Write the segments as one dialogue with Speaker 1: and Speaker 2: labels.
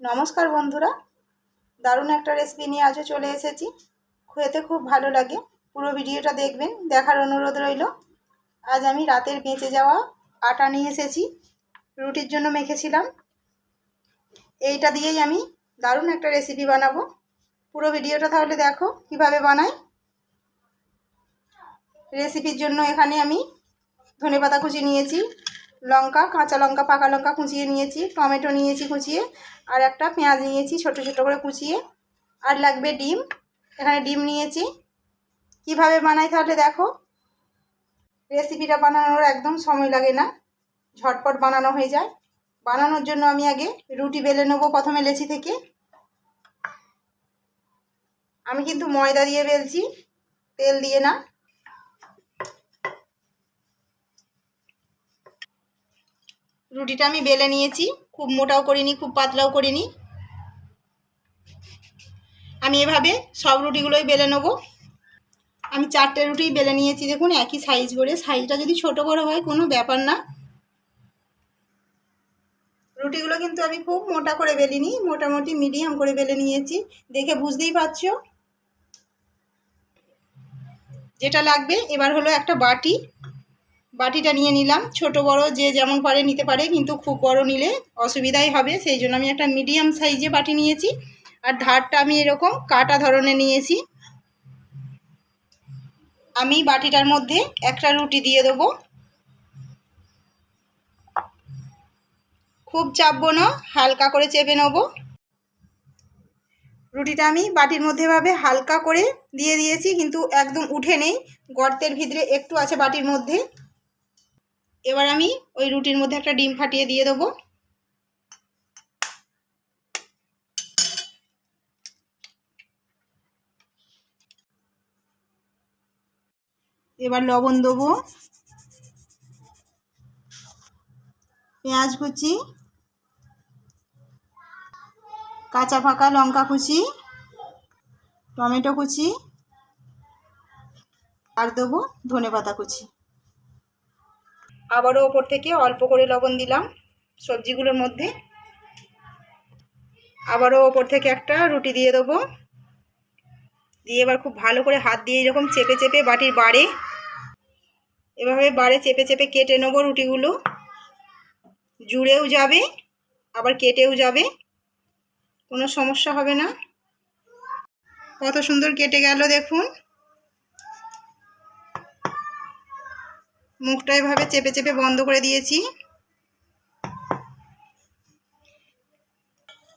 Speaker 1: নমস্কার বন্ধুরা, দারুণ একটা রেসিপি নিয়ে আজও চলে এসেছি। খেতে খুব ভালো লাগে, পুরো ভিডিওটা দেখবেন, দেখার অনুরোধ রইল। আজ আমি রাতের বেঁচে যাওয়া আটা নিয়ে এসেছি, রুটির জন্য মেখেছিলাম। এইটা দিয়েই আমি দারুণ একটা রেসিপি বানাবো। পুরো ভিডিওটা তাহলে দেখো কিভাবে বানাই। রেসিপির জন্য এখানে আমি ধনেপাতা কুচি নিয়েছি, লঙ্কা, কাঁচা লঙ্কা, পাকা লঙ্কা কুচিয়ে নিয়েছি, টমেটো নিয়েছি কুচিয়ে, আর একটা পেঁয়াজ নিয়েছি ছোট ছোট করে কুচিয়ে, আর লাগবে ডিম। এখানে ডিম নিয়েছি। কিভাবে বানাই তাহলে দেখো। রেসিপিটা বানানোর একদম সময় লাগে না, ঝটপট বানানো হয়ে যায়। বানানোর জন্য আমি আগে রুটি বেলে নেবো প্রথমে লেচি থেকে। আমি কিন্তু ময়দা দিয়ে বেলছি, তেল দিয়ে না। রুটিটা আমি বেলে নিয়েছি, খুব মোটাও করিনি, খুব পাতলাও করিনি। আমি এভাবে সব রুটিগুলোই বেলে নেব। আমি 4টে রুটি বেলে নিয়েছি, দেখুন একই সাইজ করে। সাইজটা যদি ছোট বড় হয় কোনো ব্যাপার না। রুটিগুলো কিন্তু আমি খুব মোটা করে বেলিনি, মোটামুটি মিডিয়াম করে বেলে নিয়েছি। দেখে বুঝতেই পারছো। যেটা লাগবে এবার হলো একটা বাটি। বাটিটা নিয়ে নিলাম। ছোট বড় যে যেমন পারে নিতে পারে, কিন্তু খুব বড় নিলে অসুবিধাই হবে, সেই জন্য আমি একটা মিডিয়াম সাইজে বাটি নিয়েছি। আর ধারটা আমি এরকম কাটা ধরনের নিয়েছি। আমি বাটিটার মধ্যে একটা রুটি দিয়ে দেবো। খুব চাপবো না, হালকা করে চেপে নেব। রুটিটা আমি বাটির মধ্যে ভাবে হালকা করে দিয়ে দিয়েছি, কিন্তু একদম উঠে নেই, গর্তের ভিতরে একটু আছে বাটির মধ্যে। এবার আমি ওই রুটির মধ্যে একটা ডিম ফাটিয়ে দিয়ে দেবো। এবার লবণ দেবো, পেঁয়াজ কুচি, কাঁচা পাকা লঙ্কা কুচি, টমেটো কুচি, আর দেবো ধনেপাতা কুচি। আবারও ওপর থেকে অল্প করে লবণ দিলাম সবজিগুলোর মধ্যে। আবারও ওপর থেকে একটা রুটি দিয়ে দেবো। দিয়ে এবার খুব ভালো করে হাত দিয়ে এরকম চেপে চেপে বাটির বাড়ে, এভাবে বাড়ে চেপে চেপে কেটে নেবো রুটিগুলো। জুড়েও যাবে আবার কেটেও যাবে, কোনো সমস্যা হবে না। কত সুন্দর কেটে গেল দেখুন। মুখটা এভাবে চেপে চেপে বন্ধ করে দিয়েছি।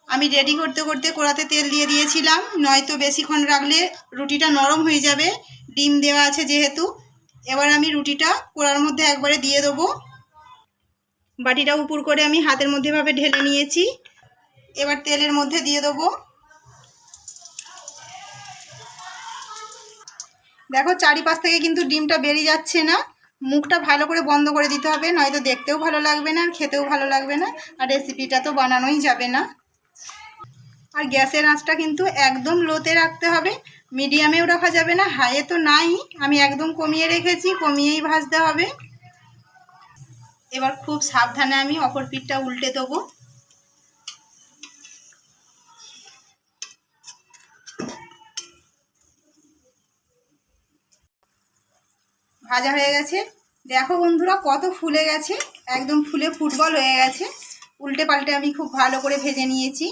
Speaker 1: আমি রেডি করতে করতে কড়াতে তেল দিয়ে দিয়েছিলাম, নয়তো বেশিক্ষণ রাখলে রুটিটা নরম হয়ে যাবে, ডিম দেওয়া আছে যেহেতু। এবার আমি রুটিটা কড়ার মধ্যে একবারে দিয়ে দেবো। বাটিটা উপর করে আমি হাতের মধ্যে ভাবে ঢেলে নিয়েছি। এবার তেলের মধ্যে দিয়ে দেবো। দেখো চারিপাশ থেকে কিন্তু ডিমটা বেরিয়ে যাচ্ছে না। মুখটা ভালো করে বন্ধ করে দিতে হবে, নয়তো দেখতেও ভালো লাগবে না আর খেতেও ভালো লাগবে না, আর রেসিপিটা তো বানানোই যাবে না। আর গ্যাসের আঁচটা কিন্তু একদম লোতে রাখতে হবে, মিডিয়ামেও রাখা যাবে না, হাইয়ে তো নাই। আমি একদম কমিয়ে রেখেছি, কমিয়েই ভাজতে হবে। এবার খুব সাবধানে আমি অপর পিঠটা উল্টে দেবো। ভাজা হয়ে গেছে। দেখো বন্ধুরা কত ফুলে গেছে, একদম ফুলে ফুটবল হয়ে গেছে। উল্টে পাল্টে আমি খুব ভালো করে ভেজে নিয়েছি।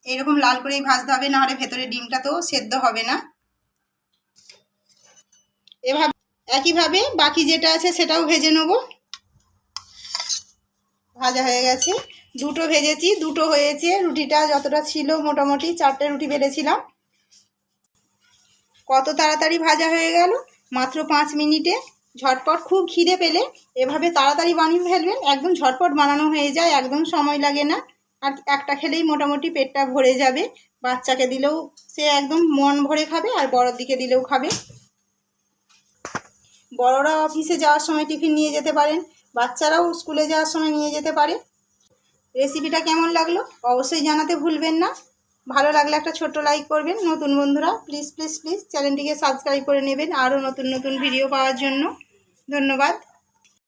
Speaker 1: এরকম লাল করেই ভাজতে হবে, নাহলে ভেতরে ডিমটা তো সেদ্ধ হবে না। এভাবে একইভাবে বাকি যেটা আছে সেটাও ভেজে নেব। ভাজা হয়ে গেছে, দুটো ভেজেছি, দুটো হয়েছে। রুটিটা যতটা ছিল, মোটামুটি 4টে রুটি বেলেছিলাম। কত তাড়াতাড়ি ভাজা হয়ে গেল, মাত্র 5 মিনিটে। ঝটপট খুব খিদে পেলে এভাবে তাড়াতাড়ি বানিয়ে ফেলবেন, একদম ঝটপট বানানো হয়ে যায়, একদম সময় লাগে না। আর একটা খেলেই মোটামুটি পেটটা ভরে যাবে। বাচ্চাকে দিলেও সে একদম মন ভরে খাবে, আর বড়োর দিকে দিলেও খাবে। বড়রা অফিসে যাওয়ার সময় টিফিন নিয়ে যেতে পারেন, বাচ্চারাও স্কুলে যাওয়ার সময় নিয়ে যেতে পারে। রেসিপিটা কেমন লাগলো অবশ্যই জানাতে ভুলবেন না। ভালো লাগলে একটা ছোট্ট লাইক করবেন। নতুন বন্ধুরা প্লিজ প্লিজ প্লিজ চ্যানেলটিকে সাবস্ক্রাইব করে নেবেন আরও নতুন নতুন ভিডিও পাওয়ার জন্য। ধন্যবাদ।